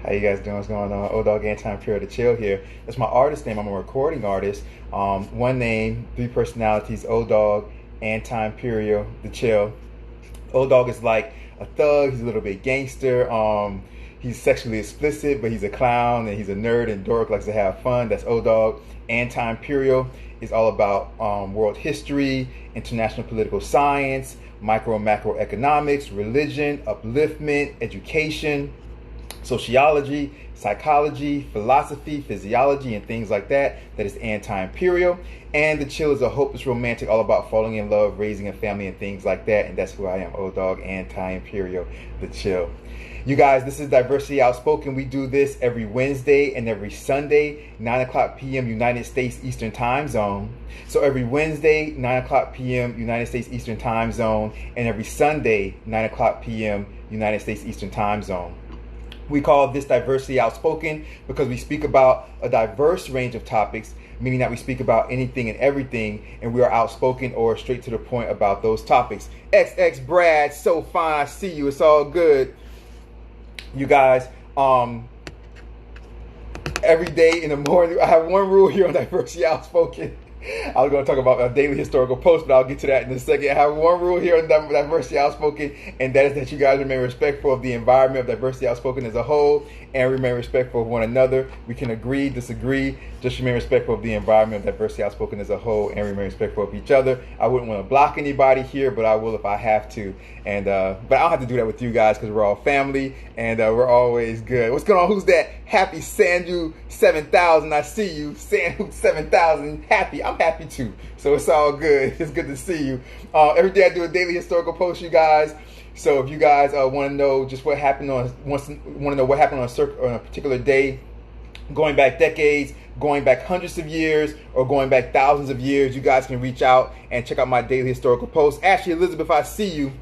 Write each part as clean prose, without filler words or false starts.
How you guys doing? What's going on? Dogg, Anti-Imperial the Chill here. That's my artist name. I'm a recording artist. One name, three personalities. Dogg, Anti-Imperial the Chill. Dogg is like a thug. He's a little bit gangster. He's sexually explicit, but he's a clown and he's a nerd and dork, likes to have fun. That's Dogg. Anti-Imperial is all about world history, international political science, micro and macroeconomics, religion, upliftment, education, sociology, psychology, philosophy, physiology, and things like that. That is Anti-Imperial. And the Chill is a hopeless romantic, all about falling in love, raising a family, and things like that. And that's who I am, Dogg, Anti-Imperial, the Chill. You guys, this is Diversity Outspoken. We do this every Wednesday and every Sunday, 9 o'clock p.m. United States Eastern Time Zone. So every Wednesday, 9 o'clock p.m. United States Eastern Time Zone, and every Sunday, 9 o'clock p.m. United States Eastern Time Zone. We call this Diversity Outspoken because we speak about a diverse range of topics, meaning that we speak about anything and everything, and we are outspoken or straight to the point about those topics. XX Brad, so fine, I see you, it's all good. You guys, every day in the morning, I have one rule here on Diversity Outspoken. I was going to talk about a daily historical post, but I'll get to that in a second. I have one rule here on Diversity Outspoken, and that is that you guys remain respectful of the environment of Diversity Outspoken as a whole, and remain respectful of one another. We can agree, disagree, just remain respectful of the environment of Diversity Outspoken as a whole, and remain respectful of each other. I wouldn't want to block anybody here, but I will if I have to. And but I don't have to do that with you guys because we're all family, and we're always good. What's going on? Who's that? Happy Sanju 7000. I see you. Sanju 7000. Happy. I'm happy too. So it's all good. It's good to see you. Every day I do a daily historical post, you guys. So if you guys want to know just what happened on a particular day, going back decades, going back hundreds of years, or going back thousands of years, you guys can reach out and check out my daily historical posts. Actually, Elizabeth, I see you.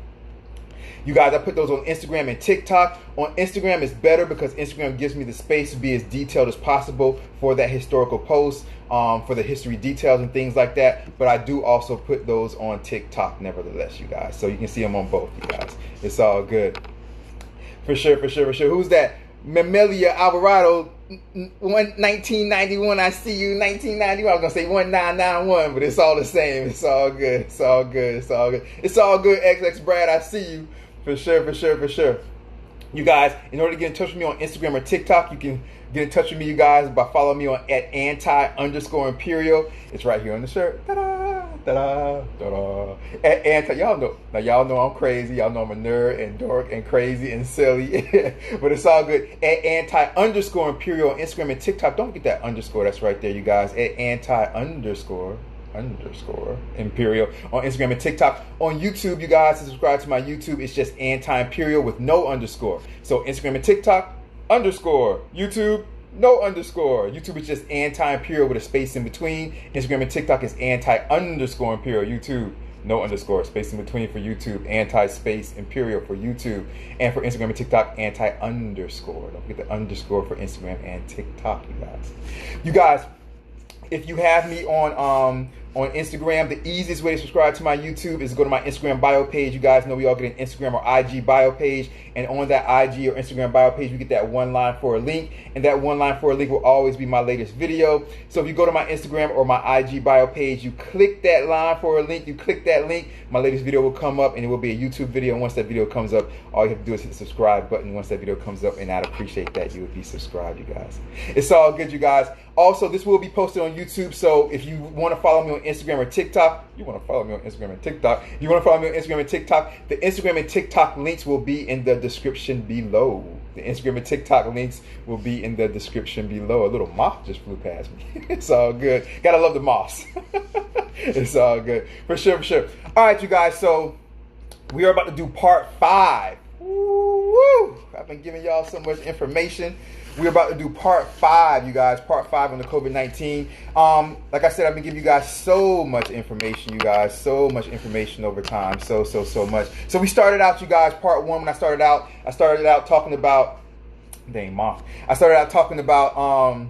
You guys, I put those on Instagram and TikTok. On Instagram, it's better because Instagram gives me the space to be as detailed as possible for that historical post, for the history details and things like that. But I do also put those on TikTok, nevertheless, you guys. So you can see them on both, you guys. It's all good. For sure. Who's that? Mamelia Alvarado, 1991. I see you, 1991. I was going to say 1991, but it's all the same. It's all good. It's all good. It's all good. It's all good, XX Brad. I see you. For sure. You guys, in order to get in touch with me on Instagram or TikTok, you can get in touch with me, you guys, by following me on @anti_imperial. It's right here on the shirt. Ta-da, ta-da, ta-da. Anti, y'all know I'm crazy. Y'all know I'm a nerd and dork and crazy and silly. But it's all good. @anti_imperial on Instagram and TikTok. Don't forget that underscore. That's right there, you guys. @anti_imperial on Instagram and TikTok. On YouTube, you guys, to subscribe to my YouTube, it's just Anti-Imperial with no underscore. So Instagram and TikTok, underscore. YouTube, no underscore. YouTube is just Anti-Imperial with a space in between. Instagram and TikTok is Anti_Imperial. YouTube, no underscore. Space in between for YouTube. Anti-space Imperial for YouTube. And for Instagram and TikTok, Anti_. Don't forget the underscore for Instagram and TikTok, you guys. You guys, if you have me on Instagram, the easiest way to subscribe to my YouTube is to go to my Instagram bio page. You guys know we all get an Instagram or IG bio page, and on that IG or Instagram bio page, we get that one line for a link, and that one line for a link will always be my latest video. So if you go to my Instagram or my IG bio page, you click that line for a link, you click that link, my latest video will come up, and it will be a YouTube video. And once that video comes up, all you have to do is hit the subscribe button once that video comes up, and I'd appreciate that you would be subscribed, you guys. It's all good, you guys. Also, this will be posted on YouTube, so if you want to follow me on Instagram or TikTok, the Instagram and TikTok links will be in the description below. The Instagram and TikTok links will be in the description below. A little moth just flew past me. It's all good. Gotta love the moths. It's all good. For sure. All right, you guys, so we are about to do part 5. Woo! I've been giving y'all so much information. We're about to do part 5, you guys. Part 5 on the COVID-19. Like I said, I've been giving you guys so much information, you guys. So much information over time. So much. So we started out, you guys, part 1. When I started out talking about, I started out talking about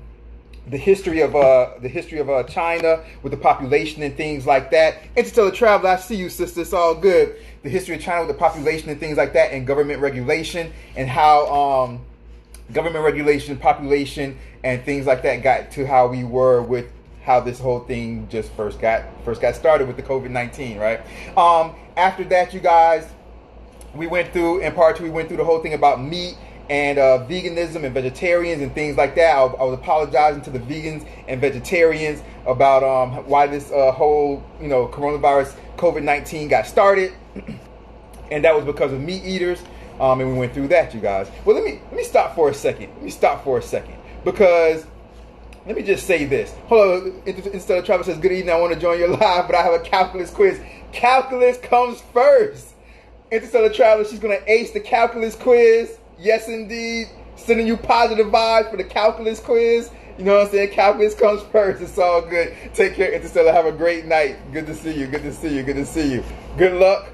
the history of China with the population and things like that. Interstellar Traveler, I see you, sister. It's all good. The history of China with the population and things like that, and government regulation, and how government regulation, population, and things like that got to how we were with how this whole thing just first got started with the COVID-19, right? After that, you guys, we went through, in part two, we went through the whole thing about meat and veganism and vegetarians and things like that. I was apologizing to the vegans and vegetarians about why this whole coronavirus COVID-19 got started, and that was because of meat eaters. And we went through that, you guys. Well, let me stop for a second. Because let me just say this. Hold on. Instead of Travis says, "Good evening. I want to join your live, but I have a calculus quiz." Calculus comes first. Interstellar Traveler, she's going to ace the calculus quiz. Yes, indeed. Sending you positive vibes for the calculus quiz. You know what I'm saying? Calculus comes first. It's all good. Take care, Interstellar. Have a great night. Good to see you. Good to see you. Good to see you. Good luck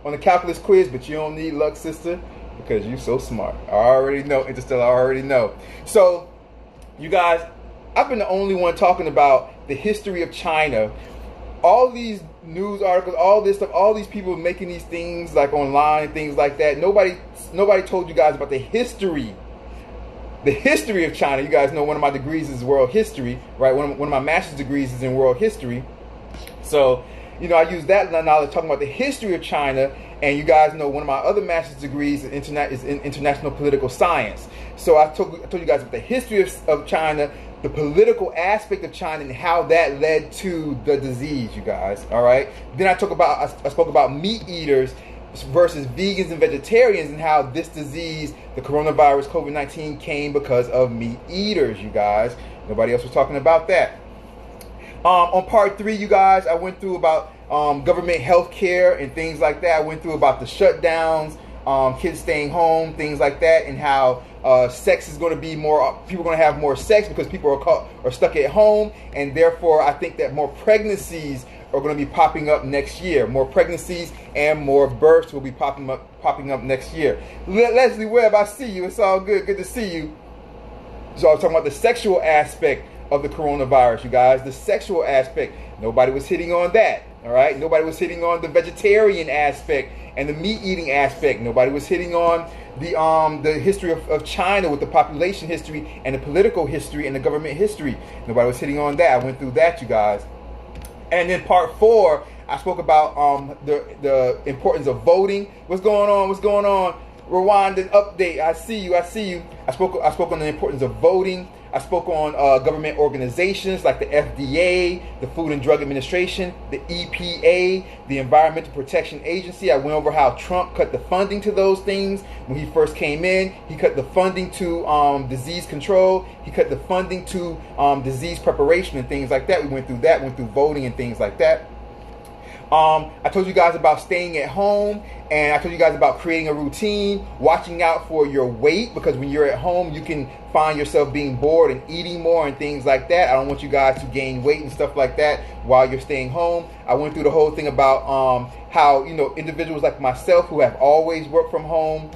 on the calculus quiz, but you don't need luck, sister, because you're so smart. I already know, Interstellar. I already know. So, you guys, I've been the only one talking about the history of China. All these news articles, all this stuff, all these people making these things like online, things like that. Nobody told you guys about the history of China. You guys know one of my degrees is world history, right? One of my master's degrees is in world history. So, I use that knowledge talking about the history of China. And you guys know one of my other master's degrees is in international political science. So I told you guys about the history of China, the political aspect of China, and how that led to the disease, you guys. All right. Then I spoke about meat eaters versus vegans and vegetarians, and how this disease, the coronavirus COVID-19, came because of meat eaters, you guys. Nobody else was talking about that. On part 3, you guys, I went through about government health care and things like that. I went through about the shutdowns, kids staying home, things like that, and how sex is going to be more, people are going to have more sex because people are stuck at home, and therefore I think that more pregnancies are going to be popping up next year. More pregnancies and more births will be popping up next year. Leslie Webb, I see you. It's all good. Good to see you. So I was talking about the sexual aspect of the coronavirus, you guys. The sexual aspect. Nobody was hitting on that. All right. Nobody was hitting on the vegetarian aspect and the meat eating aspect. Nobody was hitting on the history of China with the population history and the political history and the government history. Nobody was hitting on that. I went through that, you guys. And then part 4, I spoke about the importance of voting. What's going on? Rewind and update. I see you. I spoke on the importance of voting. I spoke on government organizations like the FDA, the Food and Drug Administration, the EPA, the Environmental Protection Agency. I went over how Trump cut the funding to those things when he first came in. He cut the funding to disease control. He cut the funding to disease preparation and things like that. We went through that, went through voting and things like that. I told you guys about staying at home, and I told you guys about creating a routine, watching out for your weight, because when you're at home, you can find yourself being bored and eating more and things like that. I don't want you guys to gain weight and stuff like that while you're staying home. I went through the whole thing about how individuals like myself who have always worked from home,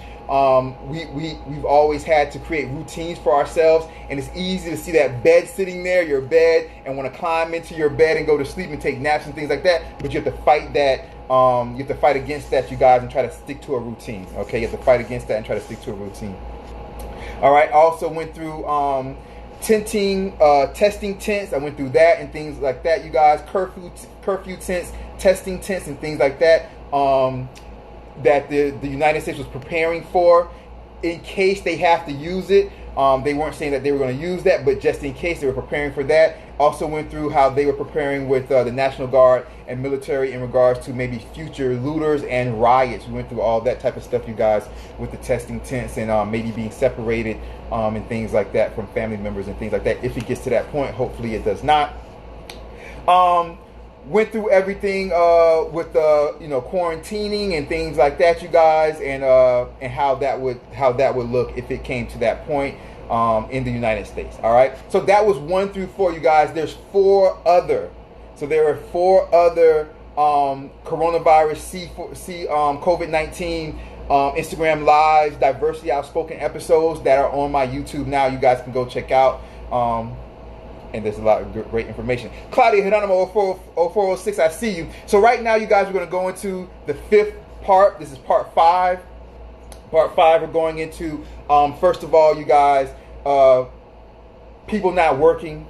we've always had to create routines for ourselves, and it's easy to see that bed sitting there, your bed, and want to climb into your bed and go to sleep and take naps and things like that. But you have to fight that. You have to fight against that, you guys, and try to stick to a routine. Okay, you have to fight against that and try to stick to a routine. All right. Also went through testing tents. I went through that and things like that, you guys. Curfew tents, testing tents, and things like that. That the United States was preparing for in case they have to use it. They weren't saying that they were going to use that, but just in case, they were preparing for that. Also went through how they were preparing with the National Guard and military in regards to maybe future looters and riots. We went through all that type of stuff, you guys, with the testing tents and maybe being separated and things like that from family members and things like that. If it gets to that point, hopefully it does not. Went through everything with quarantining and things like that, you guys, and how that would look if it came to that point in the United States. All right, so that was 1 through 4, you guys. There's 4 other. So there are 4 other coronavirus COVID-19 Instagram lives, diversity outspoken episodes that are on my YouTube now. You guys can go check out. And there's a lot of great information. Claudia Hidonimo 0406, I see you. So right now, you guys, are going to go into the 5th part. This is part 5 Part 5, we're going into, first of all, you guys, people not working.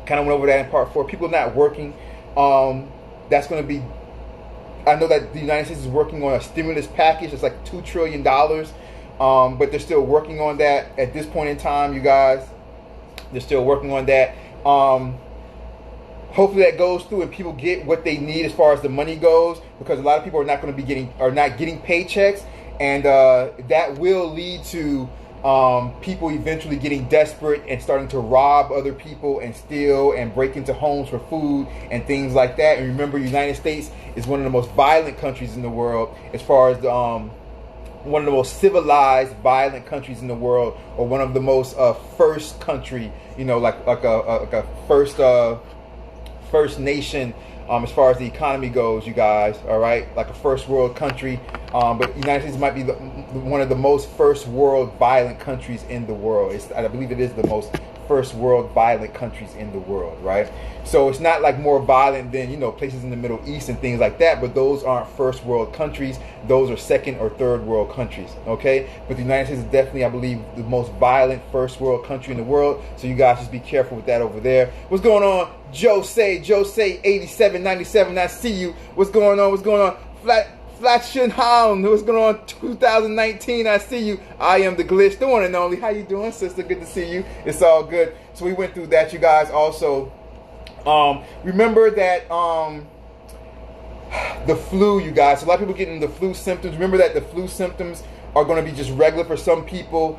Kind of went over that in part 4. People not working. That's going to be, I know that the United States is working on a stimulus package. It's like $2 trillion. But they're still working on that at this point in time, you guys. They're still working on that. Hopefully that goes through and people get what they need as far as the money goes, because a lot of people are not going to be getting paychecks, and that will lead to people eventually getting desperate and starting to rob other people and steal and break into homes for food and things like that. And remember, United States is one of the most violent countries in the world, as far as the one of the most civilized, violent countries in the world, or one of the most first country, like a first nation, as far as the economy goes, you guys. All right, like a first world country. But the United States might be one of the most first world violent countries in the world. I believe it is the most first world violent countries in the world, right? So it's not like more violent than places in the Middle East and things like that, but those aren't first world countries. Those are second or third world countries, okay? But the United States is definitely, I believe, the most violent first world country in the world. So you guys just be careful with that over there. What's going on? Jose 8797, I see you. What's going on? Flatshin Hound, what's going on? 2019, I see you. I am the glitch, the one and only. How you doing, sister? Good to see you. It's all good. So we went through that, you guys. Also, remember that the flu, you guys. So a lot of people getting the flu symptoms. Remember that the flu symptoms are going to be just regular for some people,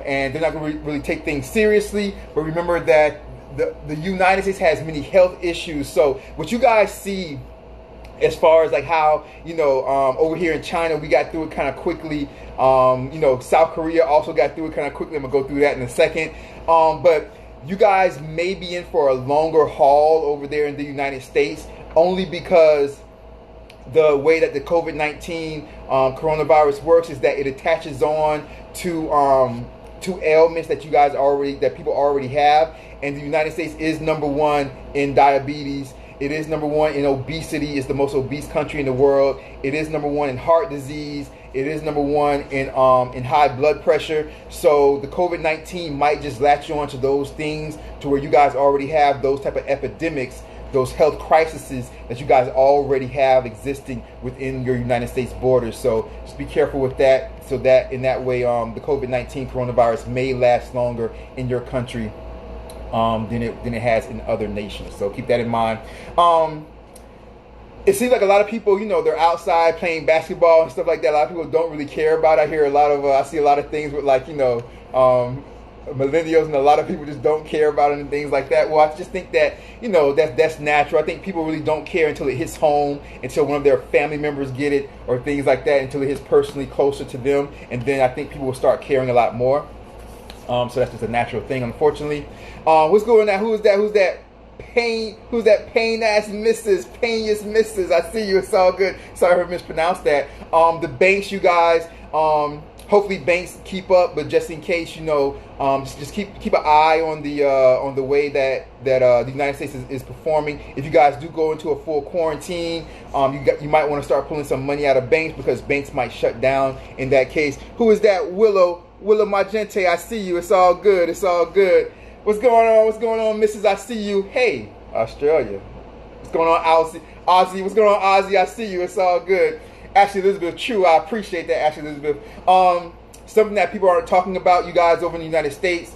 and they're not going to really take things seriously. But remember that the United States has many health issues. So what you guys see, as far as like how, over here in China, we got through it kind of quickly. South Korea also got through it kind of quickly. I'm going to go through that in a second. But you guys may be in for a longer haul over there in the United States, only because the way that the COVID-19 coronavirus works is that it attaches on to ailments that people already have. And the United States is number one in diabetes. It is number one in obesity. It's the most obese country in the world. It is number one in heart disease. It is number one in high blood pressure. So the COVID-19 might just latch you onto those things, to where you guys already have those type of epidemics, those health crises that you guys already have existing within your United States borders. So just be careful with that, so that in that way the COVID-19 coronavirus may last longer in your country than it has in other nations. So keep that in mind. It seems like a lot of people, they're outside playing basketball and stuff like that. A lot of people don't really care about it. I see a lot of things with millennials, and a lot of people just don't care about it and things like that. Well, I just think that, that's natural. I think people really don't care until it hits home, until one of their family members get it, or things like that, until it hits personally closer to them. And then I think people will start caring a lot more. So that's just a natural thing, unfortunately. What's going on? Who's that? Who's that pain-ass painless missus? I see you. It's all good. Sorry if I mispronounced that. The banks, you guys. Hopefully banks keep up, but just in case, just keep an eye on the way that the United States is performing. If you guys do go into a full quarantine, you might want to start pulling some money out of banks, because banks might shut down in that case. Who is that? Willow Magente, I see you. It's all good. What's going on, Mrs.? I see you. Hey, Australia. What's going on, Ozzy? What's going on, Ozzy? I see you. It's all good. Ashley Elizabeth, true. I appreciate that, Ashley Elizabeth. Something that people aren't talking about, you guys, over in the United States.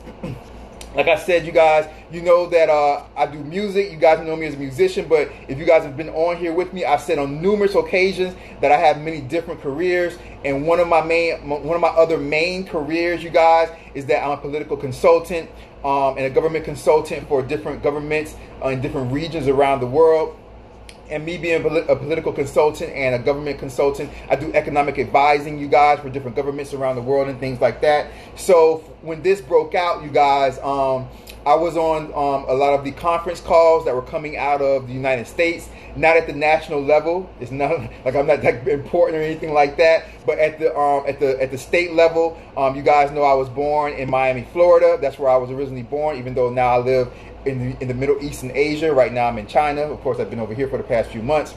Like I said, you guys, that I do music. You guys know me as a musician, but if you guys have been on here with me, I've said on numerous occasions that I have many different careers. And one of my other main careers, you guys, is that I'm a political consultant and a government consultant for different governments in different regions around the world. And me being a political consultant and a government consultant, I do economic advising, you guys, for different governments around the world and things like that. So when this broke out, you guys, I was on a lot of the conference calls that were coming out of the United States. Not at the national level. It's not like I'm not that important or anything like that. But at the state level, you guys know I was born in Miami, Florida. That's where I was originally born, even though now I live in the Middle East and Asia. Right now I'm in China. Of course, I've been over here for the past few months.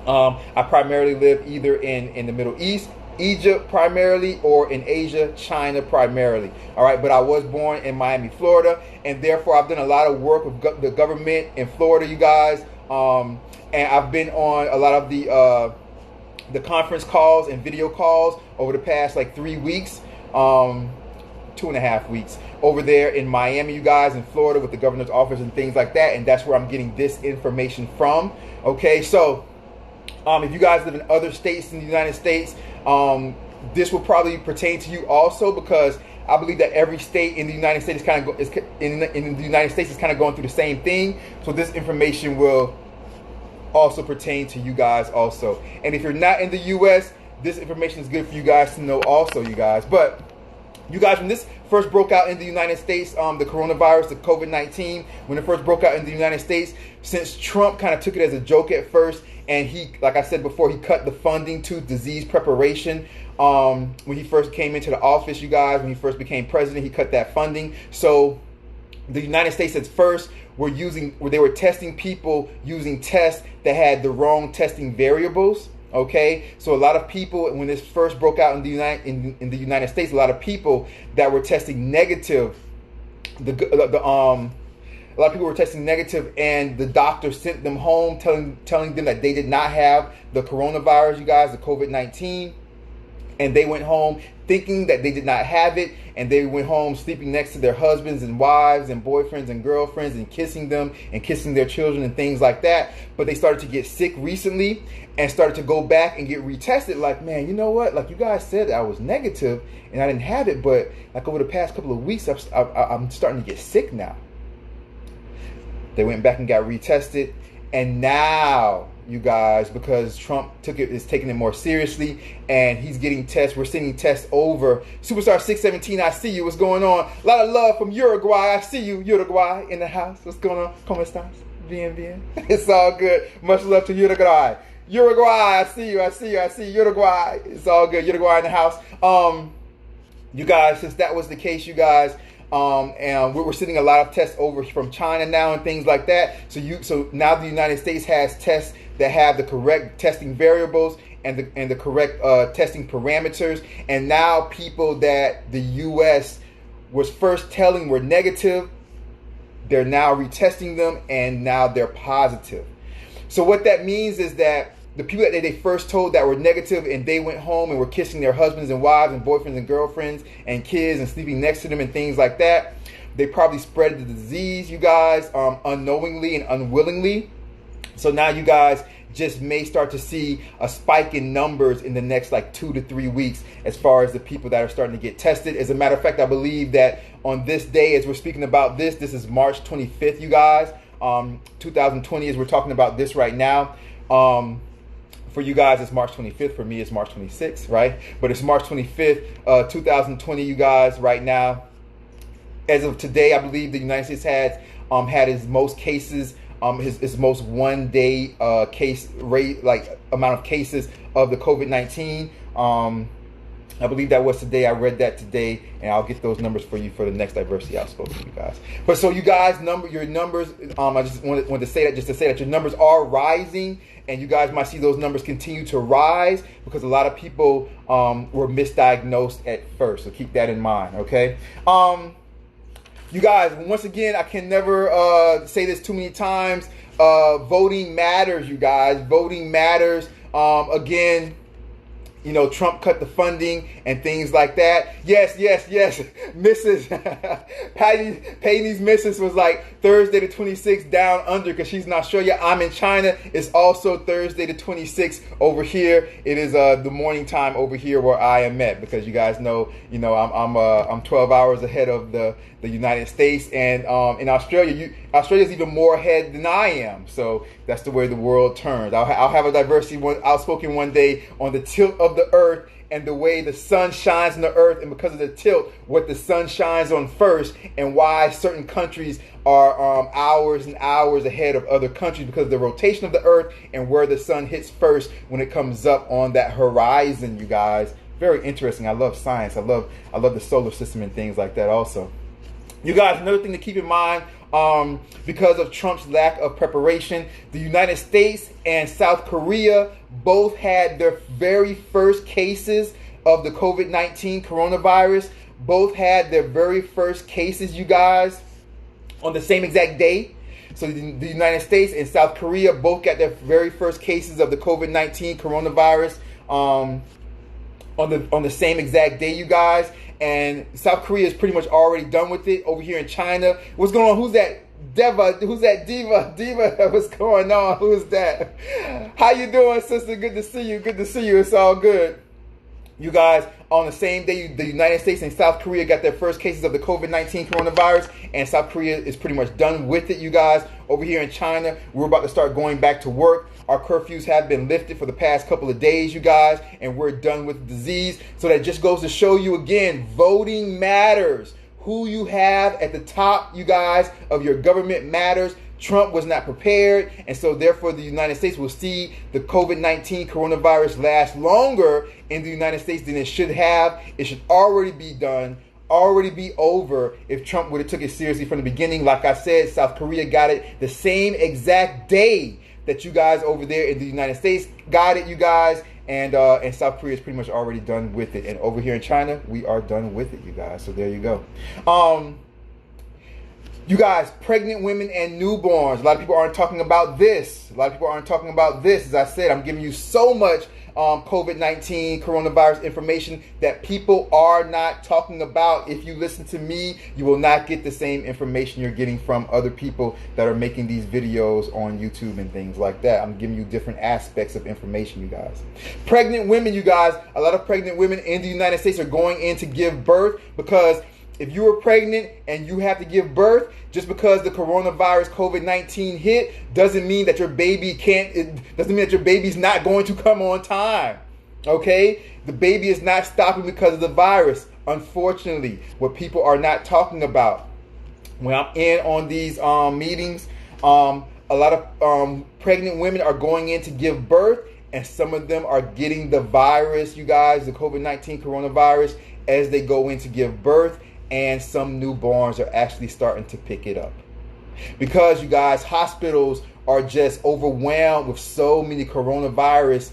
I primarily live either in the Middle East Egypt primarily, or in Asia, China primarily. All right, but I was born in Miami, Florida, and therefore I've done a lot of work with the government in Florida, you guys. And I've been on a lot of the conference calls and video calls over the past like 3 weeks, 2.5 weeks over there in Miami, you guys, in Florida with the governor's office and things like that. And that's where I'm getting this information from. Okay, so if you guys live in other states in the United States, this will probably pertain to you also, because I believe that every state in the United States is kind of in the United States is kind of going through the same thing. So this information will also pertain to you guys also. And if you're not in the U.S., this information is good for you guys to know also, you guys. But you guys, when this first broke out in the United States, the coronavirus, the COVID-19, when it first broke out in the United States, since Trump kind of took it as a joke at first, and he, like I said before, he cut the funding to disease preparation. When he first came into the office, you guys, when he first became president, he cut that funding. So the United States at first they were testing people using tests that had the wrong testing variables. Okay, so a lot of people, when this first broke out in the United States, a lot of people that were testing negative, a lot of people were testing negative, and the doctor sent them home, telling them that they did not have the coronavirus, you guys, the COVID-19, and they went home thinking that they did not have it, and they went home sleeping next to their husbands and wives and boyfriends and girlfriends and kissing them and kissing their children and things like that. But they started to get sick recently and started to go back and get retested. Like, man, you know what? Like, you guys said I was negative and I didn't have it, but like over the past couple of weeks, I'm starting to get sick now. They went back and got retested, and now, you guys, because Trump is taking it more seriously, and he's getting tests. We're sending tests over. Superstar 617, I see you. What's going on? A lot of love from Uruguay. I see you, Uruguay, in the house. What's going on? ¿Cómo estás? Bien, bien. It's all good. Much love to Uruguay. Uruguay, I see you, Uruguay. It's all good. Uruguay in the house. You guys, since that was the case, you guys, and we're sending a lot of tests over from China now and things like that. So now the United States has tests that have the correct testing variables and the correct testing parameters. And now people that the U.S. was first telling were negative, they're now retesting them, and now they're positive. So what that means is that the people that they first told that were negative, and they went home and were kissing their husbands and wives and boyfriends and girlfriends and kids and sleeping next to them and things like that, they probably spread the disease, you guys, unknowingly and unwillingly. So now you guys just may start to see a spike in numbers in the next like 2 to 3 weeks as far as the people that are starting to get tested. As a matter of fact, I believe that on this day, as we're speaking about this is March 25th, you guys, 2020, as we're talking about this right now. For you guys, it's March 25th. For me, it's March 26th, right? But it's March 25th, 2020, you guys, right now. As of today, I believe the United States has had its most cases, his most one-day case rate, like amount of cases of the COVID-19. I believe that was today. I read that today, and I'll get those numbers for you for the next Diversity Outspoken, you guys. But so you guys, your numbers, I just wanted to say that, just to say that your numbers are rising, and you guys might see those numbers continue to rise because a lot of people were misdiagnosed at first. So keep that in mind, okay? You guys, once again, I can never say this too many times. Voting matters, you guys. Voting matters. Again, you know, Trump cut the funding and things like that. Yes. Mrs. Payne's missus was like Thursday the 26th down under because she's in Australia. I'm in China. It's also Thursday the 26th over here. It is the morning time over here where I am at, because you guys know, I'm 12 hours ahead of the United States, and in Australia, Australia's even more ahead than I am. So that's the way the world turns. I'll have a diversity outspoken one day on the tilt of the earth and the way the sun shines on the earth, and because of the tilt, what the sun shines on first, and why certain countries are hours and hours ahead of other countries because of the rotation of the earth and where the sun hits first when it comes up on that horizon, you guys. Very interesting. I love science. I love the solar system and things like that also. You guys, another thing to keep in mind, because of Trump's lack of preparation, the United States and South Korea both had their very first cases of the COVID-19 coronavirus both had their very first cases, you guys, on the same exact day. So the United States and South Korea both got their very first cases of the COVID-19 coronavirus on the same exact day, you guys. And South Korea is pretty much already done with it. Over here in China, what's going on? Who's that? Deva, who's that? Diva, what's going on? Who's that? How you doing, sister? Good to see you. Good to see you. It's all good. You guys, on the same day, the United States and South Korea got their first cases of the COVID-19 coronavirus, and South Korea is pretty much done with it, you guys. Over here in China, we're about to start going back to work. Our curfews have been lifted for the past couple of days, you guys, and we're done with the disease. So that just goes to show you again, voting matters. Who you have at the top, you guys, of your government matters. Trump was not prepared, and so therefore the United States will see the COVID-19 coronavirus last longer in the United States than it should have. It should already be done, already be over if Trump would have took it seriously from the beginning. Like I said, South Korea got it the same exact day that you guys over there in the United States got it, you guys. And South Korea is pretty much already done with it. And over here in China, we are done with it, you guys. So there you go. You guys, pregnant women and newborns. A lot of people aren't talking about this. As I said, I'm giving you so much COVID-19 coronavirus information that people are not talking about. If you listen to me, you will not get the same information you're getting from other people that are making these videos on YouTube and things like that. I'm giving you different aspects of information, you guys. Pregnant women, you guys. A lot of pregnant women in the United States are going in to give birth because if you are pregnant and you have to give birth, just because the coronavirus COVID-19 hit doesn't mean that your baby doesn't mean that your baby's not going to come on time. Okay? The baby is not stopping because of the virus. Unfortunately, what people are not talking about. When I'm in on these meetings, a lot of pregnant women are going in to give birth, and some of them are getting the virus, you guys, the COVID-19 coronavirus, as they go in to give birth. And some newborns are actually starting to pick it up. Because, you guys, hospitals are just overwhelmed with so many coronavirus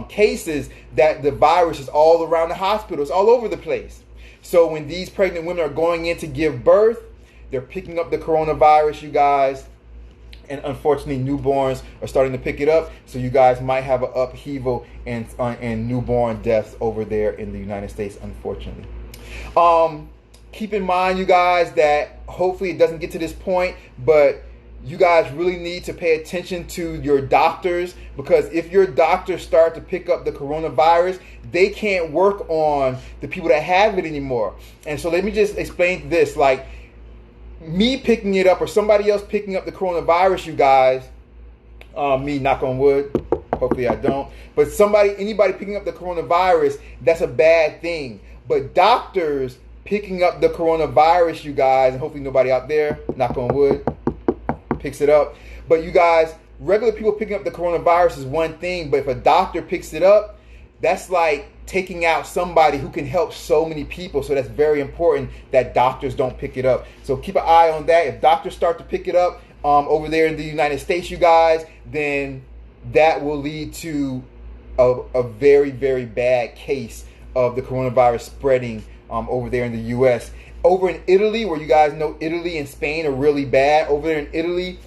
cases that the virus is all around the hospitals, all over the place. So when these pregnant women are going in to give birth, they're picking up the coronavirus, you guys. And unfortunately, newborns are starting to pick it up. So you guys might have an upheaval and newborn deaths over there in the United States, unfortunately. Keep in mind, you guys, that hopefully it doesn't get to this point, but you guys really need to pay attention to your doctors, because if your doctors start to pick up the coronavirus, they can't work on the people that have it anymore. And so let me just explain this. Like, me picking it up or somebody else picking up the coronavirus, you guys, me, knock on wood, hopefully I don't, but anybody picking up the coronavirus, that's a bad thing. But doctors picking up the coronavirus, you guys, and hopefully nobody out there, knock on wood, picks it up. But you guys, regular people picking up the coronavirus is one thing, but if a doctor picks it up, that's like taking out somebody who can help so many people. So that's very important that doctors don't pick it up. So keep an eye on that. If doctors start to pick it up over there in the United States, you guys, then that will lead to a very, very bad case of the coronavirus spreading over there in the U.S. Over in Italy, where you guys know Italy and Spain are really bad. Over there in Italy,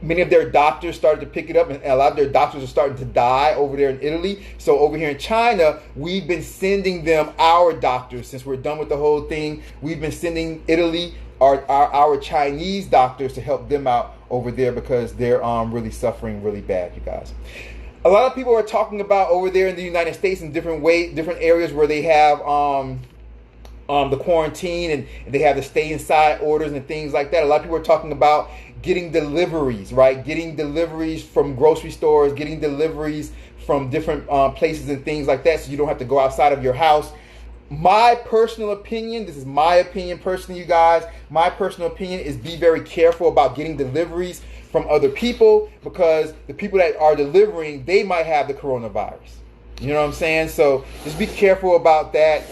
many of their doctors started to pick it up, and a lot of their doctors are starting to die over there in Italy. So over here in China, we've been sending them our doctors. Since we're done with the whole thing, we've been sending Italy our Chinese doctors to help them out over there, because they're really suffering really bad, you guys. A lot of people are talking about over there in the United States in different areas where they have the quarantine and they have the stay inside orders and things like that. A lot of people are talking about getting deliveries, right? Getting deliveries from grocery stores, getting deliveries from different places and things like that, so you don't have to go outside of your house. My personal opinion, this is my opinion personally, you guys, my personal opinion is be very careful about getting deliveries from other people, because the people that are delivering, they might have the coronavirus. You know what I'm saying? So just be careful about that.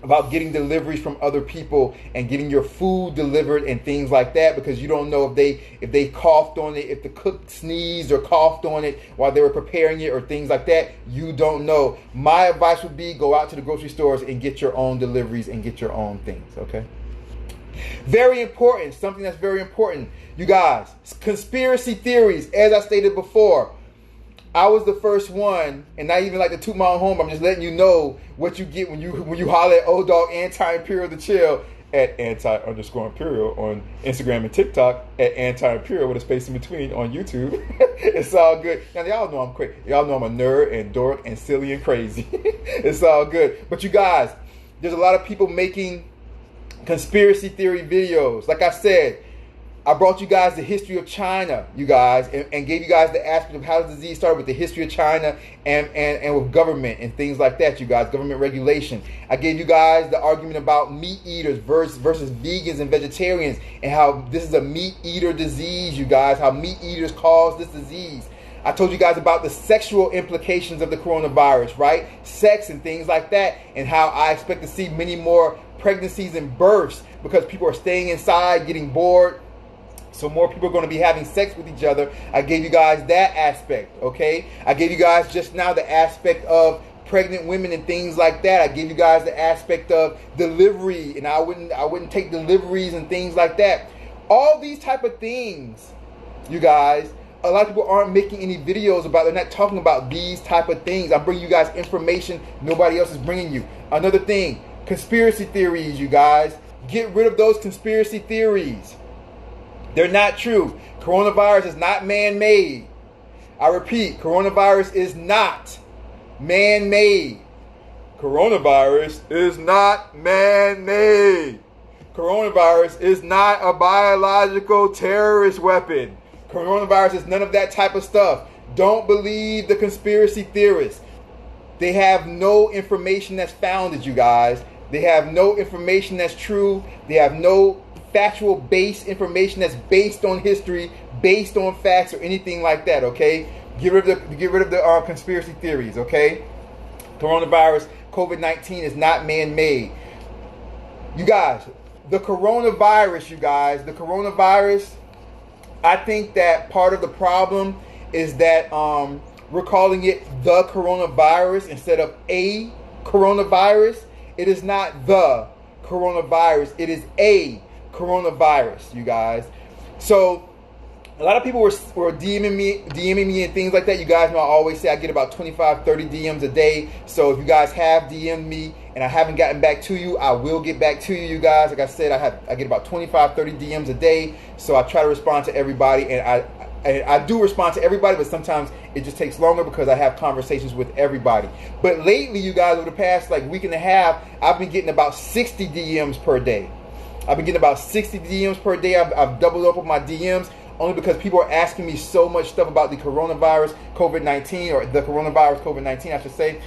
about getting deliveries from other people and getting your food delivered and things like that, because you don't know if they coughed on it, if the cook sneezed or coughed on it while they were preparing it or things like that. You don't know. My advice would be go out to the grocery stores and get your own deliveries and get your own things, okay? Very important, something that's very important. You guys, conspiracy theories, as I stated before. I was the first one, and not even like to toot my own home. I'm just letting you know what you get when you holler at old dog Anti-Imperial the Chill at anti_imperial on Instagram and TikTok, at Anti-Imperial with a space in between on YouTube. It's all good. Now y'all know I'm crazy. Y'all know I'm a nerd and dork and silly and crazy. It's all good. But you guys, there's a lot of people making conspiracy theory videos. Like I said, I brought you guys the history of China, you guys, and gave you guys the aspect of how the disease started with the history of China and with government and things like that, you guys, government regulation. I gave you guys the argument about meat eaters versus vegans and vegetarians, and how this is a meat eater disease, you guys, how meat eaters cause this disease. I told you guys about the sexual implications of the coronavirus, right? Sex and things like that, and how I expect to see many more pregnancies and births because people are staying inside, getting bored. So more people are going to be having sex with each other. I gave you guys that aspect, okay? I gave you guys just now the aspect of pregnant women and things like that. I gave you guys the aspect of delivery, and I wouldn't take deliveries and things like that. All these type of things, you guys, a lot of people aren't making any videos about. They're not talking about these type of things. I'm bringing you guys information nobody else is bringing you. Another thing, conspiracy theories, you guys. Get rid of those conspiracy theories. They're not true. Coronavirus is not man-made. I repeat, coronavirus is not man-made. Coronavirus is not man-made. Coronavirus is not a biological terrorist weapon. Coronavirus is none of that type of stuff. Don't believe the conspiracy theorists. They have no information that's founded, you guys. They have no information that's true. They have no factual based information that's based on history, based on facts, or anything like that, okay? Get rid of the conspiracy theories, okay? Coronavirus, COVID-19 is not man-made. You guys, the coronavirus, I think that part of the problem is that we're calling it the coronavirus instead of a coronavirus. It is not the coronavirus. It is a coronavirus, you guys. So a lot of people were DMing me and things like that. You guys know I always say I get about 25, 30 DMs a day. So if you guys have DM'd me and I haven't gotten back to you, I will get back to you guys. Like I said, I get about 25, 30 DMs a day. So I try to respond to everybody, and I do respond to everybody, but sometimes it just takes longer because I have conversations with everybody. But lately, you guys, over the past week and a half, I've been getting about 60 DMs per day. I've been getting about 60 DMs per day. I've doubled up on my DMs only because people are asking me so much stuff about the coronavirus COVID-19, or the coronavirus COVID-19, I should say.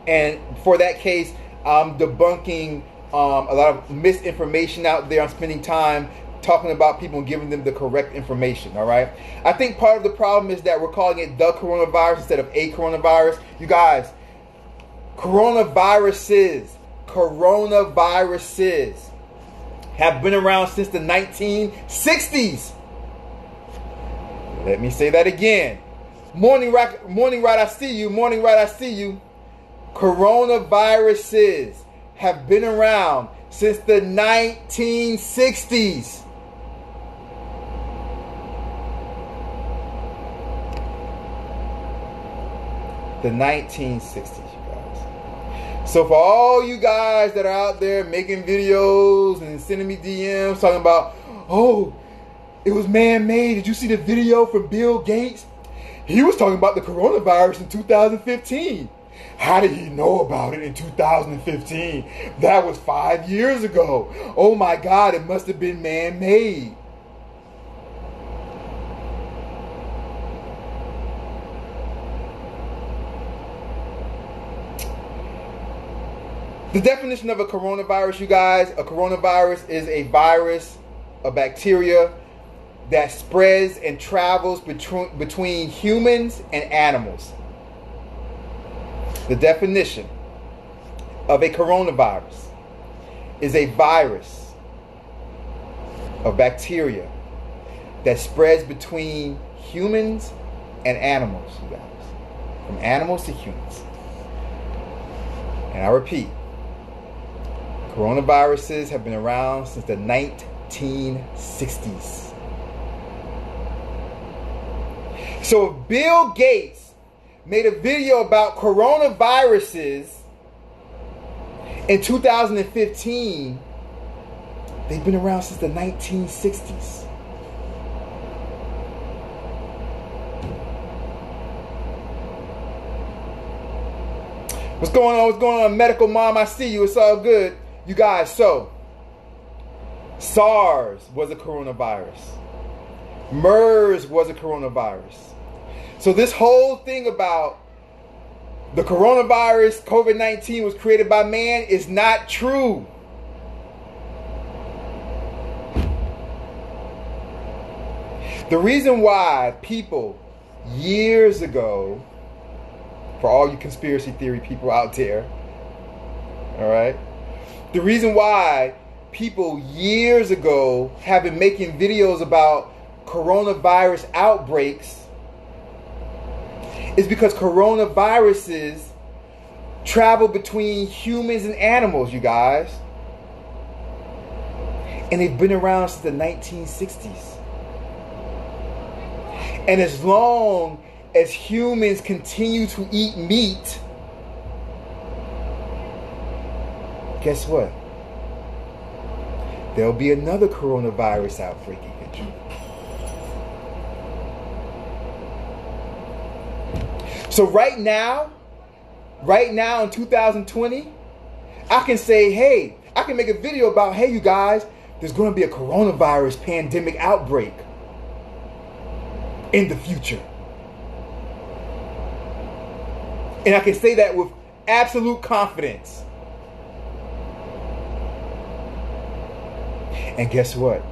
And for that case, I'm debunking a lot of misinformation out there. I'm spending time talking about people and giving them the correct information, all right? I think part of the problem is that we're calling it the coronavirus instead of a coronavirus. You guys, coronaviruses have been around since the 1960s. Let me say that again. Morning right, I see you. Morning right, I see you. Coronaviruses have been around since the 1960s. The 1960s, you guys. So for all you guys that are out there making videos and sending me DMs talking about, oh, it was man-made. Did you see the video from Bill Gates? He was talking about the coronavirus in 2015. How did he know about it in 2015? That was 5 years ago. Oh my God, it must have been man-made. The definition of a coronavirus, you guys, a coronavirus is a virus, a bacteria that spreads and travels between humans and animals. The definition of a coronavirus is a virus of bacteria that spreads between humans and animals, you guys. From animals to humans. And I repeat, coronaviruses have been around since the 1960s. So if Bill Gates made a video about coronaviruses in 2015, they've been around since the 1960s. What's going on? What's going on, Medical Mom? I see you. It's all good. You guys, so SARS was a coronavirus. MERS was a coronavirus. So this whole thing about the coronavirus, COVID-19, was created by man is not true. The reason why people years ago, for all you conspiracy theory people out there, all right, the reason why people years ago have been making videos about coronavirus outbreaks is because coronaviruses travel between humans and animals, you guys. And they've been around since the 1960s. And as long as humans continue to eat meat, guess what? There'll be another coronavirus outbreak eventually. So right now in 2020, I can say, hey, I can make a video about, hey, you guys, there's going to be a coronavirus pandemic outbreak in the future. And I can say that with absolute confidence. And guess what?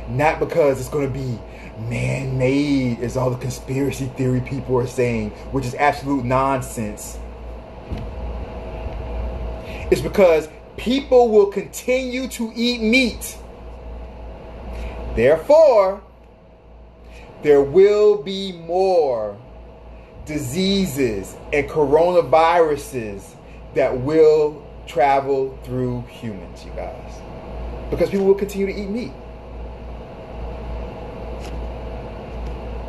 Not because it's going to be man-made, as all the conspiracy theory people are saying, which is absolute nonsense. It's because people will continue to eat meat. Therefore, there will be more diseases and coronaviruses that will travel through humans, you guys. Because people will continue to eat meat.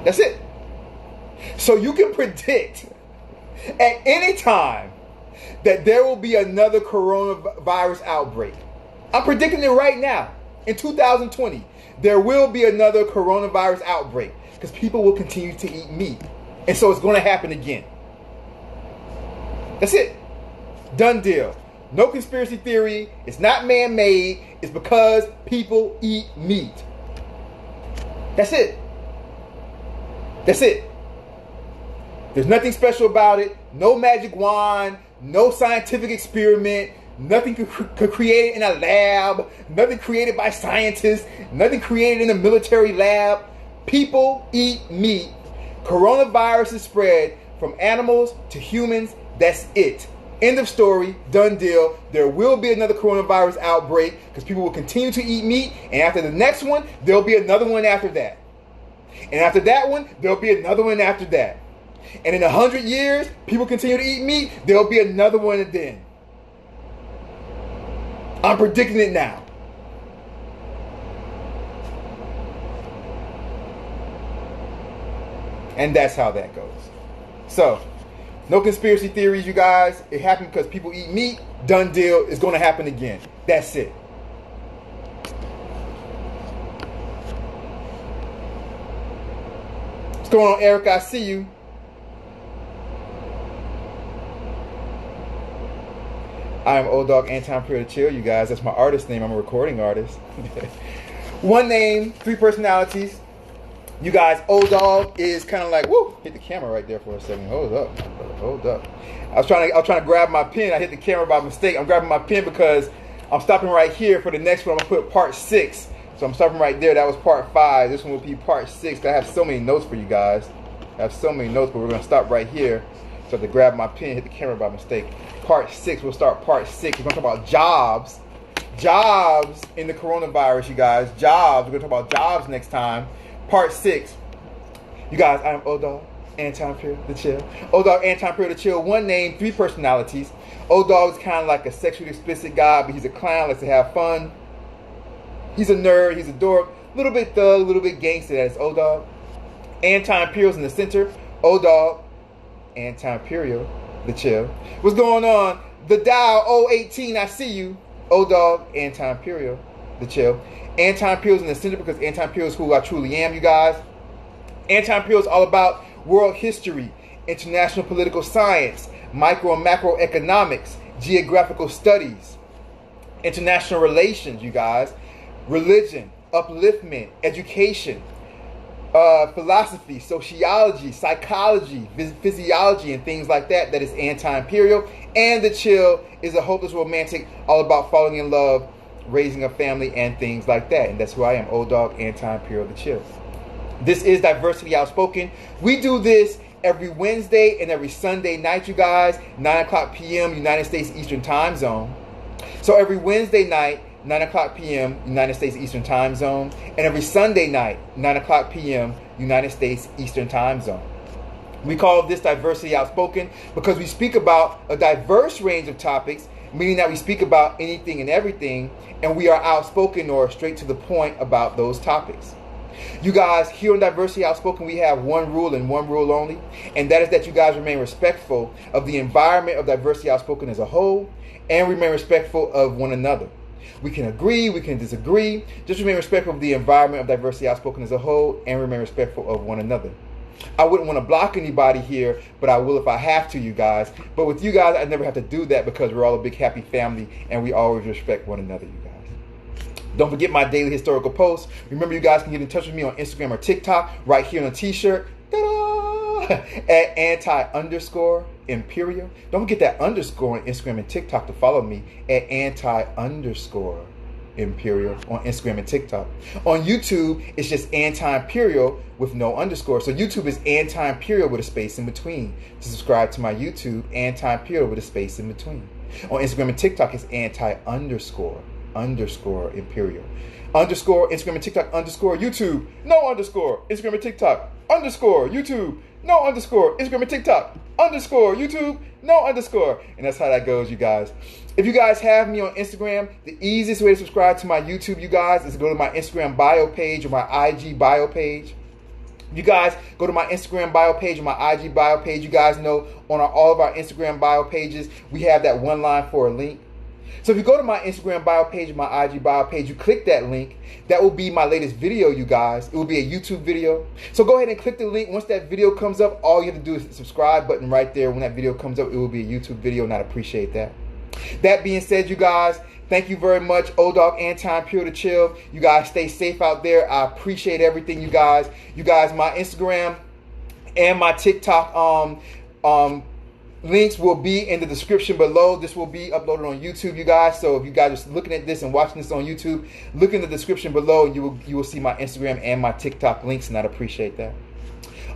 That's it. So you can predict at any time that there will be another coronavirus outbreak. I'm predicting it right now. In 2020, there will be another coronavirus outbreak because people will continue to eat meat. And so it's going to happen again. That's it. Done deal. No conspiracy theory. It's not man-made. It's because people eat meat. That's it. That's it. There's nothing special about it. No magic wand. No scientific experiment. Nothing could create it in a lab. Nothing created by scientists. Nothing created in a military lab. People eat meat. Coronaviruses spread from animals to humans. That's it. End of story. Done deal. There will be another coronavirus outbreak because people will continue to eat meat. And after the next one, there'll be another one after that. And after that one, there'll be another one after that. And in 100 years, people continue to eat meat. There'll be another one then. I'm predicting it now. And that's how that goes. So, no conspiracy theories, you guys. It happened because people eat meat. Done deal. It's going to happen again. That's it. What's going on, Erica? I see you. I am Dogg, Anti-Imperial Chill, you guys. That's my artist name. I'm a recording artist. One name, 3 personalities. You guys, Dogg is kind of like, woo, hit the camera right there for a second. Hold up, hold up. I was trying to grab my pen. I hit the camera by mistake. I'm grabbing my pen because I'm stopping right here for the next one. I'm gonna put part 6. So I'm stopping right there. That was part 5. This one will be part 6. I have so many notes for you guys. I have so many notes, but we're gonna stop right here. So to grab my pen, hit the camera by mistake. Part 6, we'll start part 6. We're going to talk about jobs. Jobs in the coronavirus, you guys. Jobs. We're going to talk about jobs next time. Part 6. You guys, I am O-Dogg, Anti-Imperial, the chill. O-Dogg, Anti-Imperial, the chill. One name, 3 personalities. O-Dogg is kind of like a sexually explicit guy, but he's a clown, likes to have fun. He's a nerd, he's a dork. A little bit thug, a little bit gangster. That's O-Dogg. Anti-Imperial's in the center. O-Dogg, Anti-Imperial, the chill. What's going on? The dial 018, I see you. O-Dogg, Anti-Imperial, the chill. Anti-Imperial's in the center because Anti-Imperial is who I truly am, you guys. Anti-Imperial is all about world history, international political science, micro and macroeconomics, geographical studies, international relations, you guys, religion, upliftment, education, philosophy, sociology, psychology, physiology, and things like that. That is Anti-Imperial. And the chill is a hopeless romantic, all about falling in love, raising a family, and things like that. And that's who I am, O-Dogg, Anti-Imperial, the chill. This is Diversity Outspoken. We do this every Wednesday and every Sunday night, you guys, 9 o'clock p.m. United States Eastern Time Zone. So every Wednesday night, 9 o'clock p.m. United States Eastern Time Zone, and every Sunday night, 9 o'clock p.m. United States Eastern Time Zone. We call this Diversity Outspoken because we speak about a diverse range of topics, meaning that we speak about anything and everything, and we are outspoken or straight to the point about those topics. You guys, here on Diversity Outspoken, we have one rule and one rule only, and that is that you guys remain respectful of the environment of Diversity Outspoken as a whole, and remain respectful of one another. We can agree, we can disagree, just remain respectful of the environment of Diversity Outspoken as a whole, and remain respectful of one another. I wouldn't want to block anybody here, but I will if I have to, you guys. But with you guys, I never have to do that because we're all a big happy family, and we always respect one another, you guys. Don't forget my daily historical posts. Remember, you guys can get in touch with me on Instagram or TikTok right here on a t-shirt. Ta-da! At anti_imperial. Don't forget that underscore on Instagram and TikTok to follow me at anti_imperial on Instagram and TikTok. On YouTube, it's just anti-imperial with no underscore. So YouTube is anti-imperial with a space in between. To subscribe to my YouTube, anti-imperial with a space in between. On Instagram and TikTok, it's anti_imperial. Underscore Instagram and TikTok underscore YouTube. No underscore Instagram and TikTok underscore YouTube. No underscore Instagram and TikTok underscore YouTube. No underscore. And that's how that goes, you guys. If you guys have me on Instagram, the easiest way to subscribe to my YouTube, you guys, is to go to my Instagram bio page or my IG bio page. You guys go to my Instagram bio page or my IG bio page. You guys know on all of our Instagram bio pages, we have that one line for a link. So if you go to my Instagram bio page or my IG bio page, you click that link. That will be my latest video, you guys. It will be a YouTube video. So go ahead and click the link. Once that video comes up, all you have to do is the subscribe button right there. When that video comes up, it will be a YouTube video, and I'd appreciate that. That being said, you guys, thank you very much. O-Dogg, Anti-Imperial to chill. You guys stay safe out there. I appreciate everything, you guys. You guys, my Instagram and my TikTok links will be in the description below. This will be uploaded on YouTube, you guys. So if you guys are looking at this and watching this on YouTube, look in the description below, and you will see my Instagram and my TikTok links, and I'd appreciate that.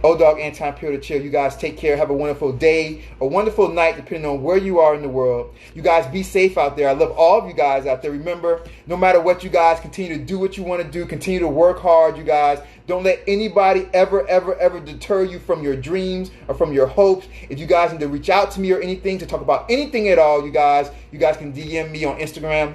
O-Dogg, Anti-Imperial to chill. You guys take care. Have a wonderful day, a wonderful night, depending on where you are in the world. You guys be safe out there. I love all of you guys out there. Remember, no matter what, you guys continue to do what you want to do. Continue to work hard, you guys. Don't let anybody ever deter you from your dreams or from your hopes. If you guys need to reach out to me or anything to talk about anything at all, you guys can DM me on Instagram.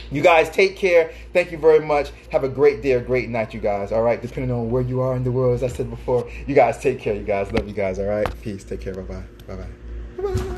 You guys take care. Thank you very much. Have a great day or great night, you guys. All right, depending on where you are in the world, as I said before. You guys take care, you guys. Love you guys. All right, peace. Take care. Bye-bye. Bye-bye. Bye-bye.